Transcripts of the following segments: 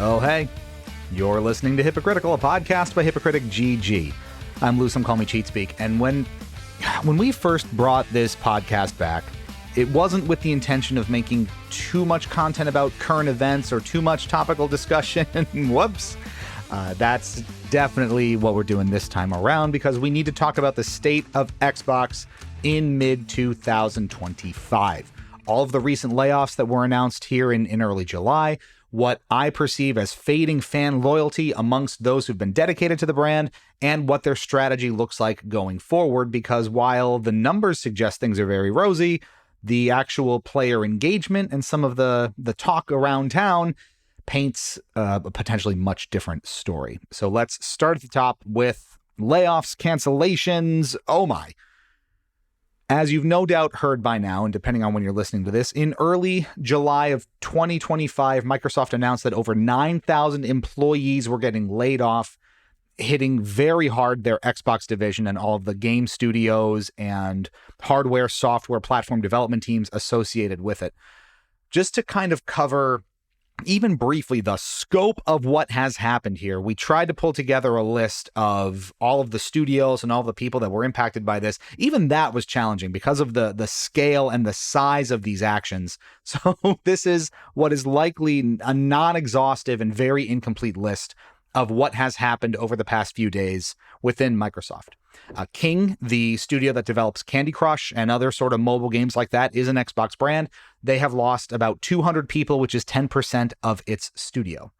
Oh, hey. You're listening to Hypocritical, a podcast by Hypocritic GG. I'm Lou, some call me Cheat Speak, and when we first brought this podcast back, it wasn't with the intention of making too much content about current events or too much topical discussion. Whoops. That's definitely what we're doing this time around because we need to talk about the state of Xbox in mid-2025. All of the recent layoffs that were announced here in early July, what I perceive as fading fan loyalty amongst those who've been dedicated to the brand, and what their strategy looks like going forward, because while the numbers suggest things are very rosy, the actual player engagement and some of the talk around town paints a potentially much different story. So let's start at the top with layoffs, cancellations. Oh my. As you've no doubt heard by now, and depending on when you're listening to this, in early July of 2025, Microsoft announced that over 9,000 employees were getting laid off, hitting very hard their Xbox division and all of the game studios and hardware, software, platform development teams associated with it. Just to kind of cover, even briefly, the scope of what has happened here, we tried to pull together a list of all of the studios and all the people that were impacted by this. Even that was challenging because of the scale and the size of these actions. So this is what is likely a non-exhaustive and very incomplete list of what has happened over the past few days within Microsoft. King, the studio that develops Candy Crush and other sort of mobile games like that, is an Xbox brand. They have lost about 200 people, which is 10% of its studio.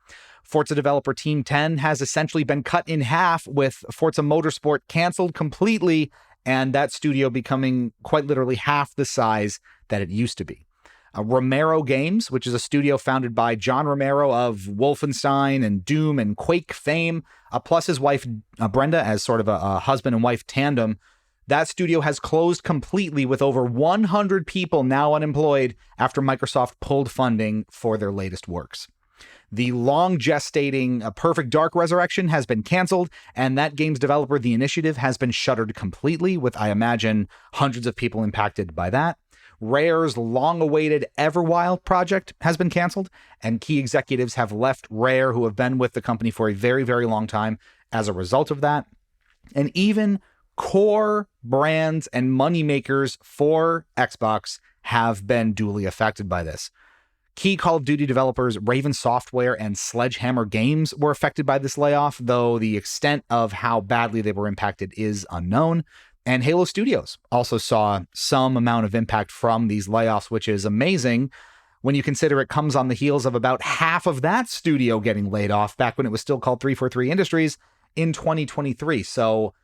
Forza developer Team 10 has essentially been cut in half, with Forza Motorsport canceled completely, and that studio becoming quite literally half the size that it used to be. Romero Games, which is a studio founded by John Romero of Wolfenstein and Doom and Quake fame, plus his wife Brenda as sort of a husband and wife tandem. That studio has closed completely, with over 100 people now unemployed after Microsoft pulled funding for their latest works. The long gestating Perfect Dark Resurrection has been canceled, and that game's developer, The Initiative, has been shuttered completely, with, I imagine, hundreds of people impacted by that. Rare's long-awaited Everwild project has been canceled, and key executives have left Rare who have been with the company for a very, very long time as a result of that. And even core brands and moneymakers for Xbox have been duly affected by this. Key Call of Duty developers Raven Software and Sledgehammer Games were affected by this layoff, though the extent of how badly they were impacted is unknown. And Halo Studios also saw some amount of impact from these layoffs, which is amazing when you consider it comes on the heels of about half of that studio getting laid off back when it was still called 343 Industries in 2023. So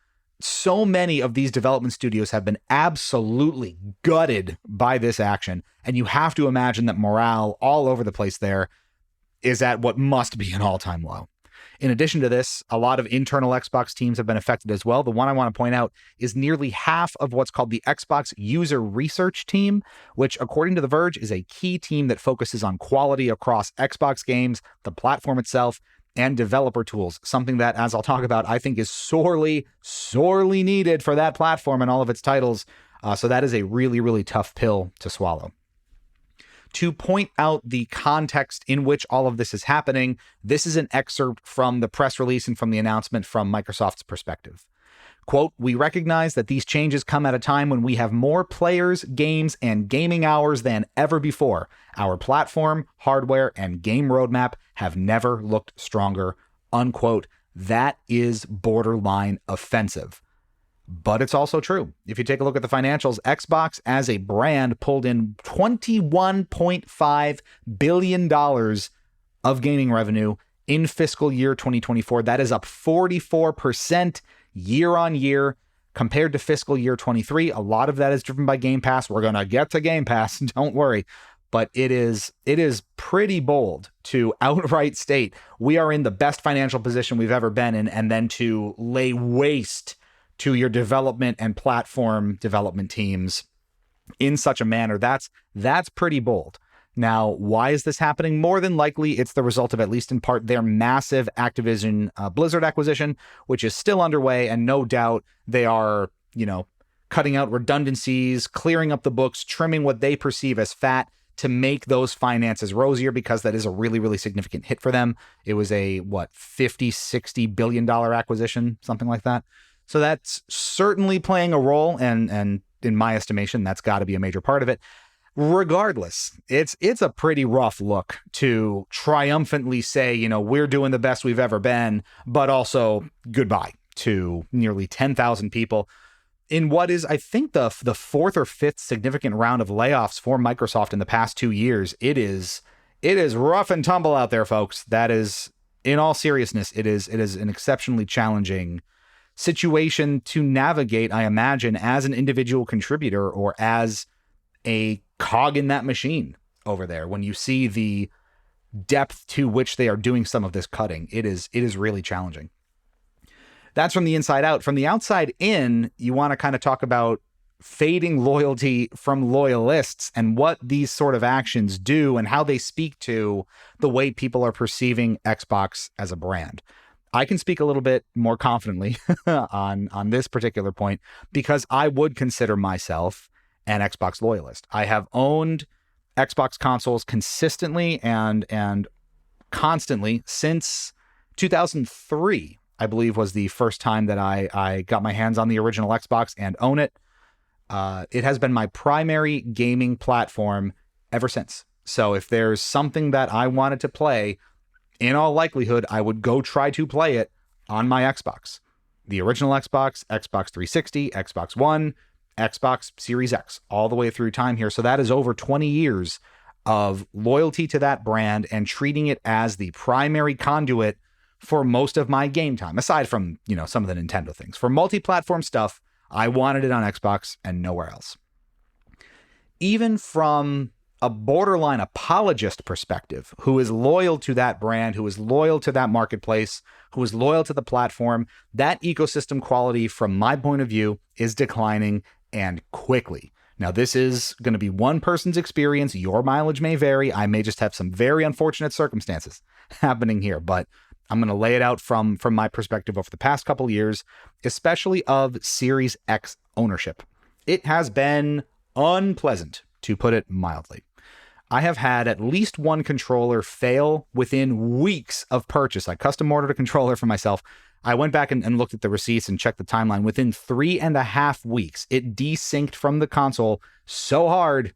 many of these development studios have been absolutely gutted by this action. And you have to imagine that morale all over the place there is at what must be an all-time low. In addition to this, a lot of internal Xbox teams have been affected as well. The one I want to point out is nearly half of what's called the Xbox User Research Team, which, according to The Verge, is a key team that focuses on quality across Xbox games, the platform itself, and developer tools, something that, as I'll talk about, I think is sorely, sorely needed for that platform and all of its titles. So that is a really, really tough pill to swallow. To point out the context in which all of this is happening, this is an excerpt from the press release and from the announcement from Microsoft's perspective. Quote, "We recognize that these changes come at a time when we have more players, games, and gaming hours than ever before. Our platform, hardware, and game roadmap have never looked stronger." Unquote. That is borderline offensive. But it's also true. If you take a look at the financials, Xbox as a brand pulled in $21.5 billion of gaming revenue in fiscal year 2024. That is up 44% year on year compared to fiscal year 23. A lot of that is driven by Game Pass. We're going to get to Game Pass, don't worry. But it is pretty bold to outright state we are in the best financial position we've ever been in, and then to lay waste to your development and platform development teams in such a manner. That's pretty bold. Now, why is this happening? More than likely, it's the result of, at least in part, their massive Activision Blizzard acquisition, which is still underway, and no doubt they are, cutting out redundancies, clearing up the books, trimming what they perceive as fat to make those finances rosier, because that is a really, really significant hit for them. It was a, 50-60 billion dollar acquisition, something like that. So that's certainly playing a role. And in my estimation, that's got to be a major part of it. Regardless, it's a pretty rough look to triumphantly say, we're doing the best we've ever been, but also goodbye to nearly 10,000 people in what is, I think, the fourth or fifth significant round of layoffs for Microsoft in the past 2 years. It is rough and tumble out there, folks. That is, in all seriousness, it is an exceptionally challenging situation to navigate, I imagine, as an individual contributor or as a cog in that machine over there. When you see the depth to which they are doing some of this cutting, it is really challenging. That's from the inside out. From the outside in, you want to kind of talk about fading loyalty from loyalists and what these sort of actions do and how they speak to the way people are perceiving Xbox as a brand. I can speak a little bit more confidently on this particular point because I would consider myself an Xbox loyalist. I have owned Xbox consoles consistently and constantly since 2003, I believe, was the first time that I got my hands on the original Xbox and own it. It has been my primary gaming platform ever since. So if there's something that I wanted to play, in all likelihood, I would go try to play it on my Xbox. The original Xbox, Xbox 360, Xbox One, Xbox Series X, all the way through time here. So that is over 20 years of loyalty to that brand and treating it as the primary conduit for most of my game time, aside from, some of the Nintendo things. For multi-platform stuff, I wanted it on Xbox and nowhere else. Even from a borderline apologist perspective, who is loyal to that brand, who is loyal to that marketplace, who is loyal to the platform, that ecosystem quality, from my point of view, is declining, and quickly. Now, this is going to be one person's experience. Your mileage may vary. I may just have some very unfortunate circumstances happening here, but I'm going to lay it out from my perspective over the past couple years, especially of Series X ownership. It has been unpleasant, to put it mildly. I have had at least one controller fail within weeks of purchase. I custom ordered a controller for myself. I went back and looked at the receipts and checked the timeline. Within 3.5 weeks, it desynced from the console so hard,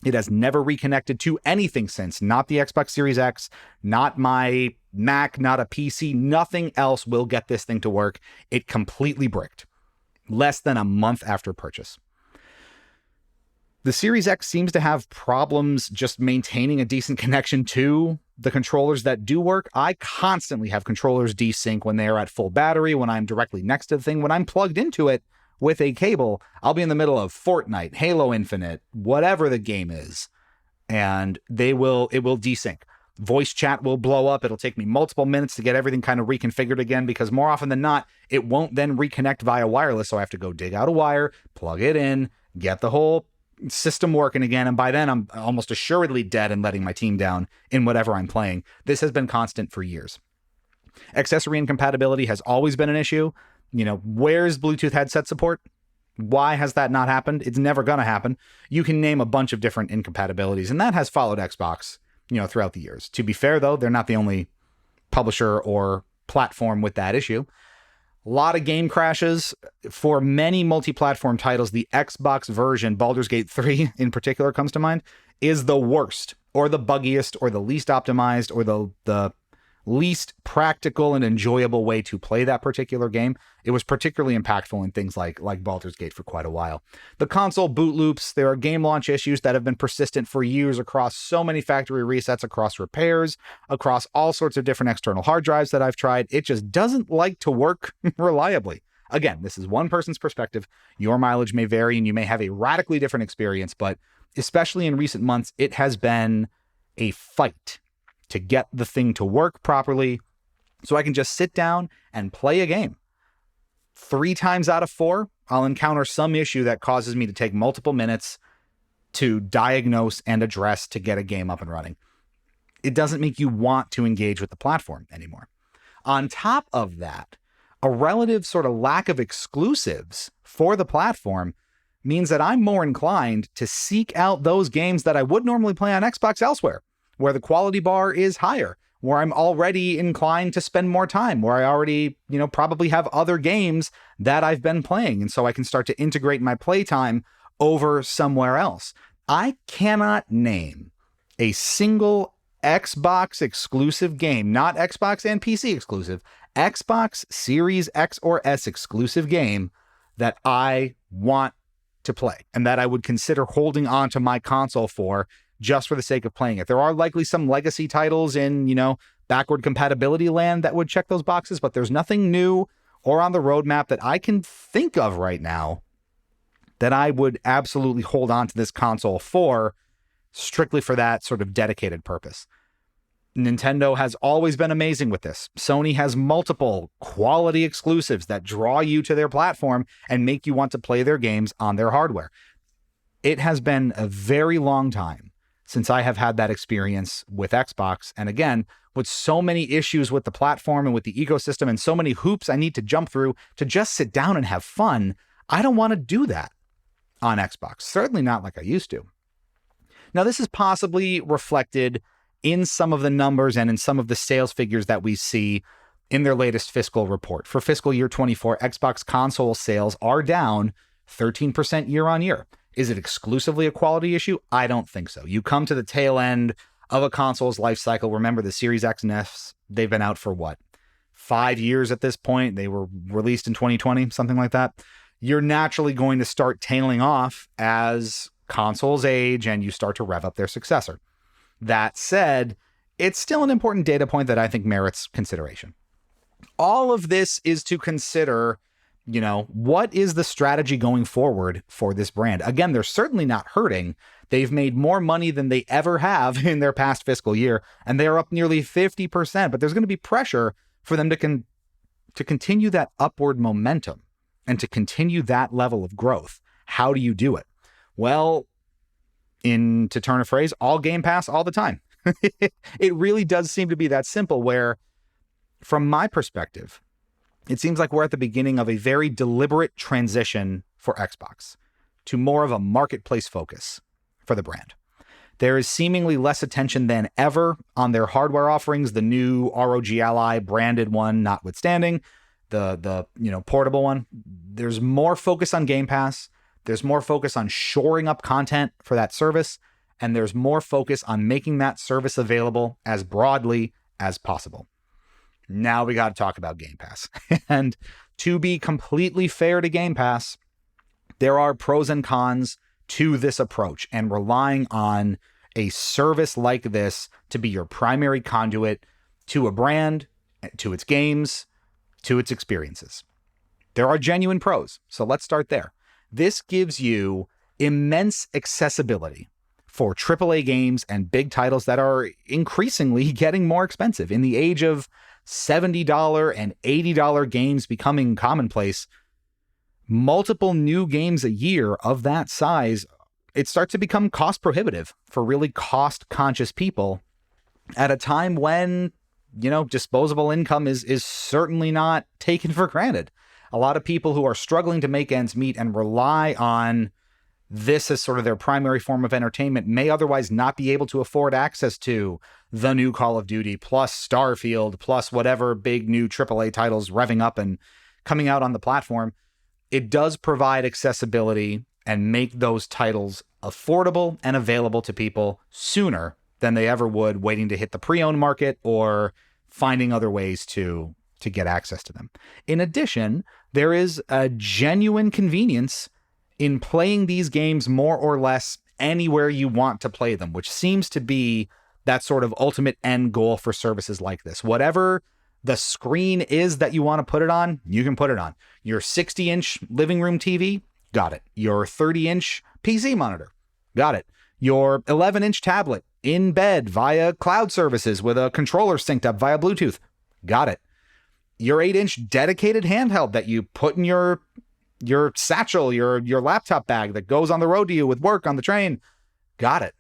it has never reconnected to anything since. Not the Xbox Series X, not my Mac, not a PC. Nothing else will get this thing to work. It completely bricked less than a month after purchase. The Series X seems to have problems just maintaining a decent connection to the controllers that do work. I constantly have controllers desync when they are at full battery, when I'm directly next to the thing. When I'm plugged into it with a cable, I'll be in the middle of Fortnite, Halo Infinite, whatever the game is, and it will desync. Voice chat will blow up. It'll take me multiple minutes to get everything kind of reconfigured again, because more often than not, it won't then reconnect via wireless. So I have to go dig out a wire, plug it in, get the whole system working again, and by then I'm almost assuredly dead and letting my team down in whatever I'm playing. This has been constant for years. Accessory incompatibility has always been an issue. Where's Bluetooth headset support? Why has that not happened? It's never going to happen. You can name a bunch of different incompatibilities, and that has followed Xbox, throughout the years. To be fair, though, they're not the only publisher or platform with that issue. A lot of game crashes. For many multi-platform titles, the Xbox version, Baldur's Gate 3 in particular comes to mind, is the worst, or the buggiest, or the least optimized, or the least practical and enjoyable way to play that particular game. It was particularly impactful in things like Baldur's Gate for quite a while. The console boot loops, there are game launch issues that have been persistent for years across so many factory resets, across repairs, across all sorts of different external hard drives that I've tried. It just doesn't like to work reliably. Again, this is one person's perspective. Your mileage may vary and you may have a radically different experience, but especially in recent months, it has been a fight to get the thing to work properly so I can just sit down and play a game. 3 times out of 4, I'll encounter some issue that causes me to take multiple minutes to diagnose and address to get a game up and running. It doesn't make you want to engage with the platform anymore. On top of that, a relative sort of lack of exclusives for the platform means that I'm more inclined to seek out those games that I would normally play on Xbox elsewhere, where the quality bar is higher, where I'm already inclined to spend more time, where I already, probably have other games that I've been playing. And so I can start to integrate my playtime over somewhere else. I cannot name a single Xbox exclusive game, not Xbox and PC exclusive, Xbox Series X or S exclusive game that I want to play and that I would consider holding on to my console for just for the sake of playing it. There are likely some legacy titles in, backward compatibility land that would check those boxes, but there's nothing new or on the roadmap that I can think of right now that I would absolutely hold on to this console for, strictly for that sort of dedicated purpose. Nintendo has always been amazing with this. Sony has multiple quality exclusives that draw you to their platform and make you want to play their games on their hardware. It has been a very long time since I have had that experience with Xbox. And again, with so many issues with the platform and with the ecosystem and so many hoops I need to jump through to just sit down and have fun, I don't want to do that on Xbox. Certainly not like I used to. Now, this is possibly reflected in some of the numbers and in some of the sales figures that we see in their latest fiscal report. For fiscal year 24, Xbox console sales are down 13% year on year. Is it exclusively a quality issue? I don't think so. You come to the tail end of a console's life cycle. Remember, the Series X and S, they've been out for 5 years at this point. They were released in 2020, something like that. You're naturally going to start tailing off as consoles age and you start to rev up their successor. That said, it's still an important data point that I think merits consideration. All of this is to consider, what is the strategy going forward for this brand? Again, they're certainly not hurting. They've made more money than they ever have in their past fiscal year, and they are up nearly 50%, but there's going to be pressure for them to continue that upward momentum and to continue that level of growth. How do you do it? Well, to turn a phrase, all Game Pass all the time. It really does seem to be that simple where, from my perspective, it seems like we're at the beginning of a very deliberate transition for Xbox to more of a marketplace focus for the brand. There is seemingly less attention than ever on their hardware offerings, the new ROG Ally branded one notwithstanding, the portable one. There's more focus on Game Pass. There's more focus on shoring up content for that service, and there's more focus on making that service available as broadly as possible. Now we got to talk about Game Pass. And to be completely fair to Game Pass, there are pros and cons to this approach, and relying on a service like this to be your primary conduit to a brand, to its games, to its experiences. There are genuine pros, so let's start there. This gives you immense accessibility for AAA games and big titles that are increasingly getting more expensive. In the age of $70 and $80 games becoming commonplace, multiple new games a year of that size, it starts to become cost prohibitive for really cost-conscious people at a time when, disposable income is certainly not taken for granted. A lot of people who are struggling to make ends meet and rely on this as sort of their primary form of entertainment may otherwise not be able to afford access to the new Call of Duty, plus Starfield, plus whatever big new AAA titles revving up and coming out on the platform. It does provide accessibility and make those titles affordable and available to people sooner than they ever would waiting to hit the pre-owned market or finding other ways to get access to them. In addition, there is a genuine convenience in playing these games more or less anywhere you want to play them, which seems to be that sort of ultimate end goal for services like this. Whatever the screen is that you want to put it on, you can put it on. Your 60-inch living room TV, got it. Your 30-inch PC monitor, got it. Your 11-inch tablet in bed via cloud services with a controller synced up via Bluetooth, got it. Your 8-inch dedicated handheld that you put in your satchel, your laptop bag that goes on the road to you with work on the train, got it.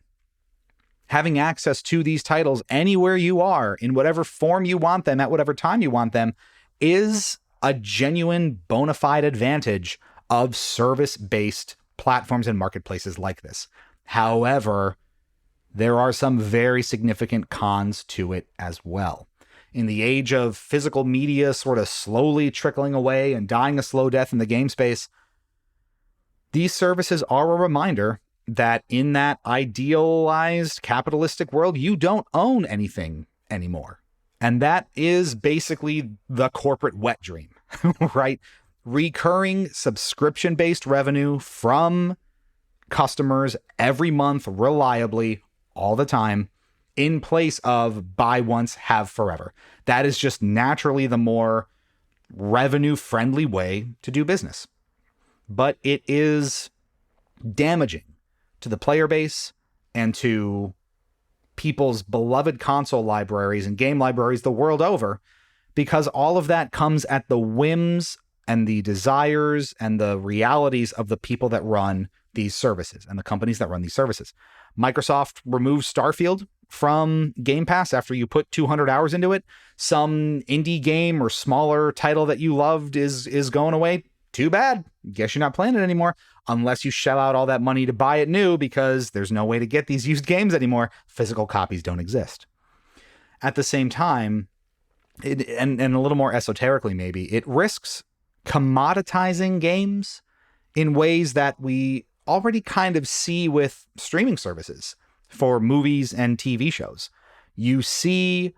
Having access to these titles anywhere you are, in whatever form you want them, at whatever time you want them, is a genuine bona fide advantage of service-based platforms and marketplaces like this. However, there are some very significant cons to it as well. In the age of physical media sort of slowly trickling away and dying a slow death in the game space, these services are a reminder that in that idealized capitalistic world, you don't own anything anymore. And that is basically the corporate wet dream, right? Recurring subscription-based revenue from customers every month, reliably, all the time, in place of buy once, have forever. That is just naturally the more revenue-friendly way to do business. But it is damaging to the player base and to people's beloved console libraries and game libraries the world over, because all of that comes at the whims and the desires and the realities of the people that run these services and the companies that run these services. Microsoft removes Starfield from Game Pass after you put 200 hours into it. Some indie game or smaller title that you loved is going away. Too bad. Guess you're not playing it anymore unless you shell out all that money to buy it new, because there's no way to get these used games anymore. Physical copies don't exist. At the same time, and a little more esoterically maybe, it risks commoditizing games in ways that we already kind of see with streaming services for movies and TV shows. You see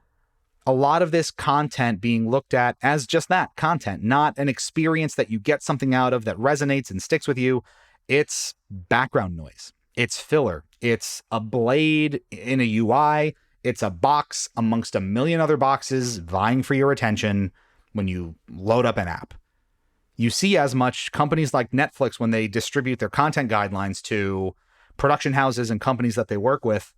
a lot of this content being looked at as just that, content, not an experience that you get something out of that resonates and sticks with you. It's background noise. It's filler. It's a blade in a UI. It's a box amongst a million other boxes vying for your attention when you load up an app. You see as much companies like Netflix, when they distribute their content guidelines to production houses and companies that they work with,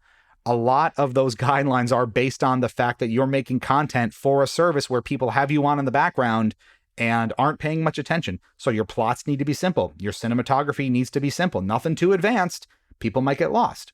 a lot of those guidelines are based on the fact that you're making content for a service where people have you on in the background and aren't paying much attention. So your plots need to be simple. Your cinematography needs to be simple. Nothing too advanced. People might get lost.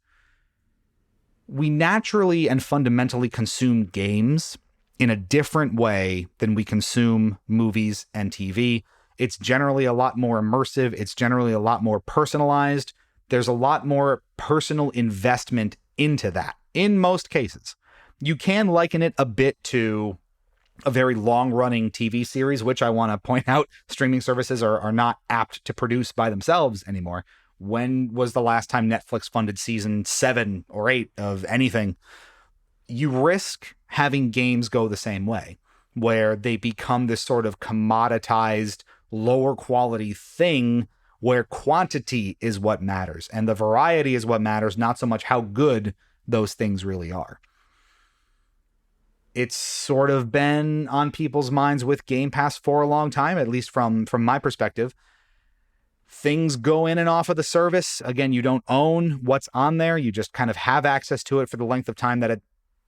We naturally and fundamentally consume games in a different way than we consume movies and TV. It's generally a lot more immersive. It's generally a lot more personalized. There's a lot more personal investment into that in most cases. You can liken it a bit to a very long-running TV series, which I want to point out, streaming services are not apt to produce by themselves anymore. When was the last time Netflix funded season 7 or 8 of anything? You risk having games go the same way, where they become this sort of commoditized, lower quality thing where quantity is what matters and the variety is what matters, not so much how good those things really are. It's sort of been on people's minds with Game Pass for a long time, at least from my perspective. Things go in and off of the service. Again, you don't own what's on there. You just kind of have access to it for the length of time that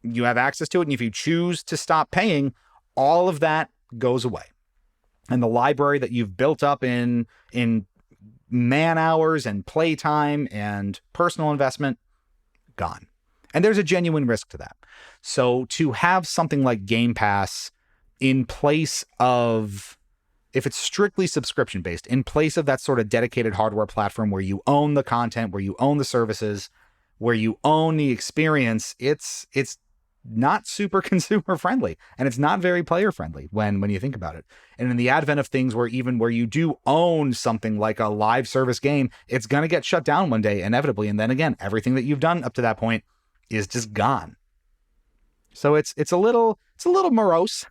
you have access to it. And if you choose to stop paying, all of that goes away. And the library that you've built up in man hours and playtime and personal investment, gone. And there's a genuine risk to that. So to have something like Game Pass in place of, if it's strictly subscription based, in place of that sort of dedicated hardware platform where you own the content, where you own the services, where you own the experience, it's not super consumer friendly, and it's not very player friendly when you think about it. And in the advent of things where you do own something like a live service game, it's going to get shut down one day inevitably. And then again, everything that you've done up to that point is just gone. So it's a little morose,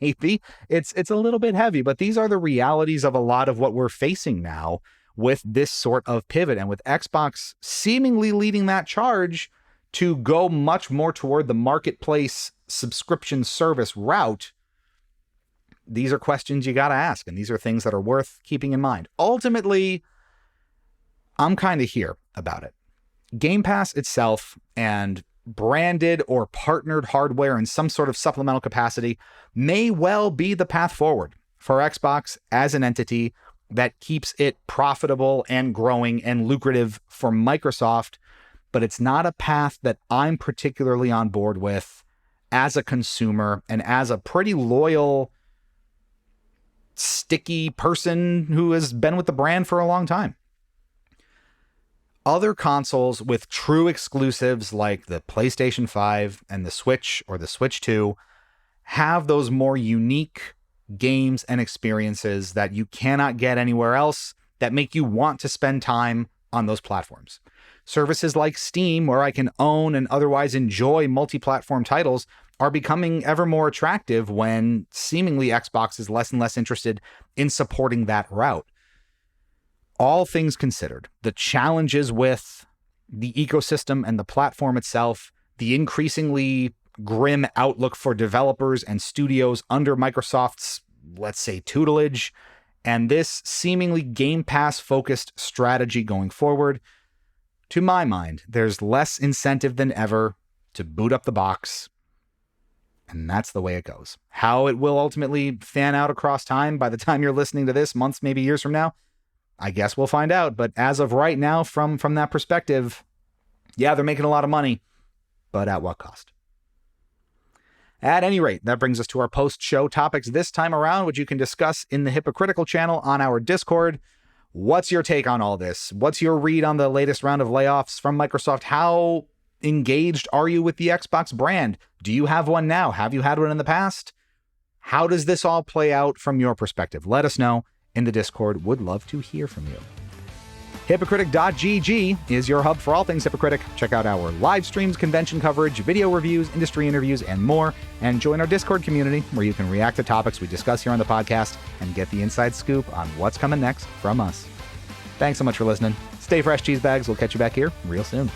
maybe. It's a little bit heavy, but these are the realities of a lot of what we're facing now with this sort of pivot, and with Xbox seemingly leading that charge to go much more toward the marketplace subscription service route. These are questions you got to ask, and these are things that are worth keeping in mind. Ultimately, I'm kind of here about it. Game Pass itself and branded or partnered hardware in some sort of supplemental capacity may well be the path forward for Xbox as an entity that keeps it profitable and growing and lucrative for Microsoft. But it's not a path that I'm particularly on board with as a consumer and as a pretty loyal, sticky person who has been with the brand for a long time. other consoles with true exclusives like the PlayStation 5 and the Switch or the Switch 2 have those more unique games and experiences that you cannot get anywhere else that make you want to spend time on those platforms. Services like Steam, where I can own and otherwise enjoy multi-platform titles, are becoming ever more attractive when seemingly Xbox is less and less interested in supporting that route. All things considered, the challenges with the ecosystem and the platform itself, the increasingly grim outlook for developers and studios under Microsoft's, let's say, tutelage, and this seemingly Game Pass-focused strategy going forward, to my mind, there's less incentive than ever to boot up the box, and that's the way it goes. How it will ultimately fan out across time by the time you're listening to this, months, maybe years from now, I guess we'll find out. But as of right now, from that perspective, yeah, they're making a lot of money, but at what cost? At any rate, that brings us to our post-show topics this time around, which you can discuss in the Hypocritical channel on our Discord. What's your take on all this? What's your read on the latest round of layoffs from Microsoft? How engaged are you with the Xbox brand? Do you have one now? Have you had one in the past? How does this all play out from your perspective? Let us know in the Discord. Would love to hear from you. Hypocritic.gg is your hub for all things Hypocritic. Check out our live streams, convention coverage, video reviews, industry interviews, and more. And join our Discord community where you can react to topics we discuss here on the podcast and get the inside scoop on what's coming next from us. Thanks so much for listening. Stay fresh, cheese bags. We'll catch you back here real soon.